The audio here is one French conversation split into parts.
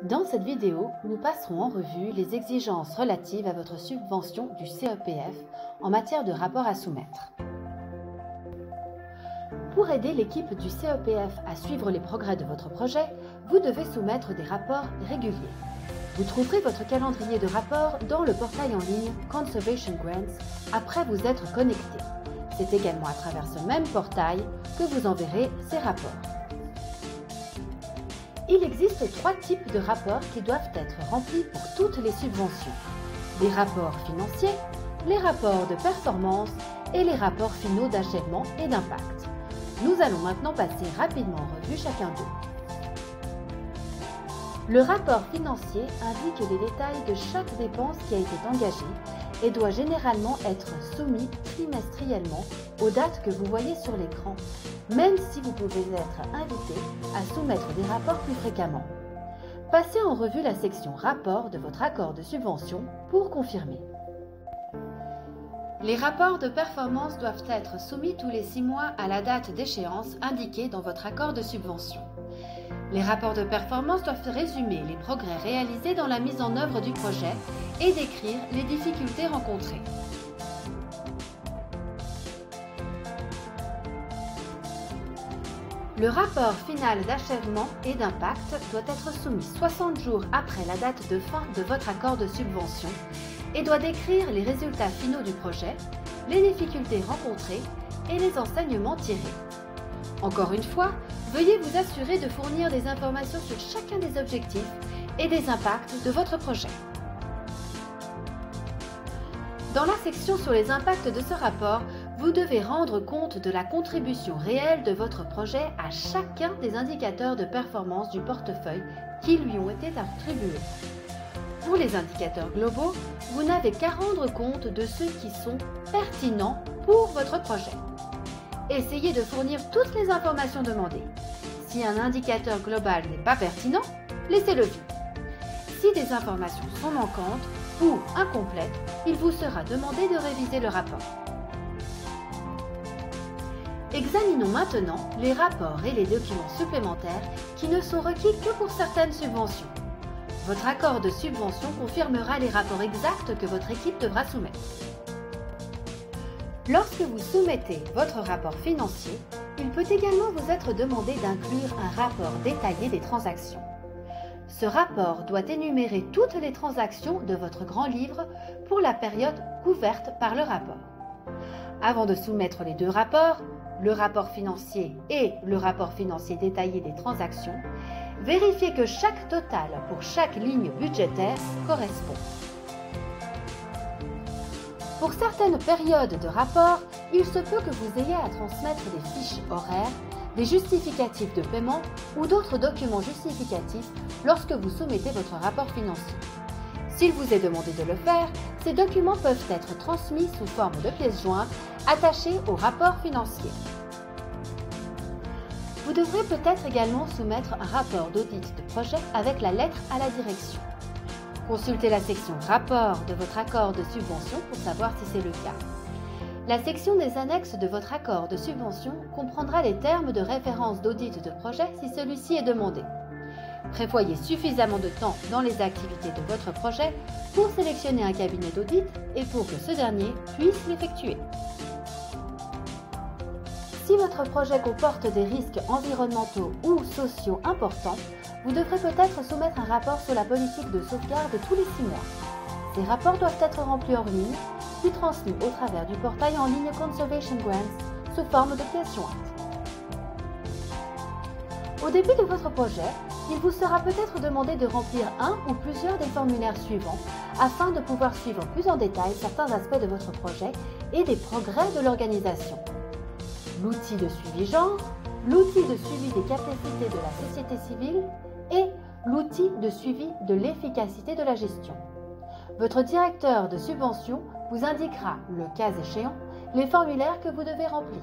Dans cette vidéo, nous passerons en revue les exigences relatives à votre subvention du CEPF en matière de rapport à soumettre. Pour aider l'équipe du CEPF à suivre les progrès de votre projet, vous devez soumettre des rapports réguliers. Vous trouverez votre calendrier de rapports dans le portail en ligne Conservation Grants après vous être connecté. C'est également à travers ce même portail que vous enverrez ces rapports. Il existe 3 types de rapports qui doivent être remplis pour toutes les subventions. Les rapports financiers, les rapports de performance et les rapports finaux d'achèvement et d'impact. Nous allons maintenant passer rapidement en revue chacun d'eux. Le rapport financier indique les détails de chaque dépense qui a été engagée et doit généralement être soumis trimestriellement aux dates que vous voyez sur l'écran, même si vous pouvez être invité à soumettre des rapports plus fréquemment. Passez en revue la section Rapport de votre accord de subvention pour confirmer. Les rapports de performance doivent être soumis tous les 6 mois à la date d'échéance indiquée dans votre accord de subvention. Les rapports de performance doivent résumer les progrès réalisés dans la mise en œuvre du projet et décrire les difficultés rencontrées. Le rapport final d'achèvement et d'impact doit être soumis 60 jours après la date de fin de votre accord de subvention et doit décrire les résultats finaux du projet, les difficultés rencontrées et les enseignements tirés. Encore une fois, veuillez vous assurer de fournir des informations sur chacun des objectifs et des impacts de votre projet. Dans la section sur les impacts de ce rapport, vous devez rendre compte de la contribution réelle de votre projet à chacun des indicateurs de performance du portefeuille qui lui ont été attribués. Pour les indicateurs globaux, vous n'avez qu'à rendre compte de ceux qui sont pertinents pour votre projet. Essayez de fournir toutes les informations demandées. Si un indicateur global n'est pas pertinent, laissez-le vide. Si des informations sont manquantes ou incomplètes, il vous sera demandé de réviser le rapport. Examinons maintenant les rapports et les documents supplémentaires qui ne sont requis que pour certaines subventions. Votre accord de subvention confirmera les rapports exacts que votre équipe devra soumettre. Lorsque vous soumettez votre rapport financier, il peut également vous être demandé d'inclure un rapport détaillé des transactions. Ce rapport doit énumérer toutes les transactions de votre grand livre pour la période couverte par le rapport. Avant de soumettre les 2 rapports, le rapport financier et le rapport financier détaillé des transactions, vérifiez que chaque total pour chaque ligne budgétaire correspond. Pour certaines périodes de rapport, il se peut que vous ayez à transmettre des fiches horaires, des justificatifs de paiement ou d'autres documents justificatifs lorsque vous soumettez votre rapport financier. S'il vous est demandé de le faire, ces documents peuvent être transmis sous forme de pièces jointes attachées au rapport financier. Vous devrez peut-être également soumettre un rapport d'audit de projet avec la lettre à la direction. Consultez la section Rapport de votre accord de subvention pour savoir si c'est le cas. La section des annexes de votre accord de subvention comprendra les termes de référence d'audit de projet si celui-ci est demandé. Prévoyez suffisamment de temps dans les activités de votre projet pour sélectionner un cabinet d'audit et pour que ce dernier puisse l'effectuer. Si votre projet comporte des risques environnementaux ou sociaux importants, vous devrez peut-être soumettre un rapport sur la politique de sauvegarde tous les 6 mois. Ces rapports doivent être remplis hors ligne, puis transmis au travers du portail en ligne Conservation Grants sous forme de pièces jointes. Au début de votre projet, il vous sera peut-être demandé de remplir un ou plusieurs des formulaires suivants afin de pouvoir suivre plus en détail certains aspects de votre projet et des progrès de l'organisation. L'outil de suivi genre, l'outil de suivi des capacités de la société civile et l'outil de suivi de l'efficacité de la gestion. Votre directeur de subvention vous indiquera, le cas échéant, les formulaires que vous devez remplir.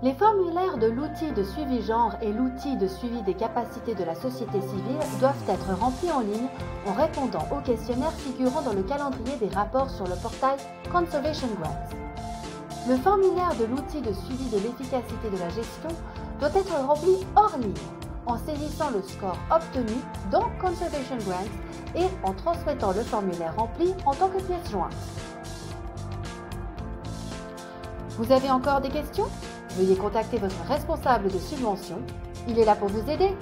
Les formulaires de l'outil de suivi genre et l'outil de suivi des capacités de la société civile doivent être remplis en ligne en répondant aux questionnaires figurant dans le calendrier des rapports sur le portail Conservation Grants. Le formulaire de l'outil de suivi de l'efficacité de la gestion doit être rempli hors ligne en saisissant le score obtenu dans Conservation Grants et en transmettant le formulaire rempli en tant que pièce jointe. Vous avez encore des questions? Veuillez contacter votre responsable de subvention. Il est là pour vous aider.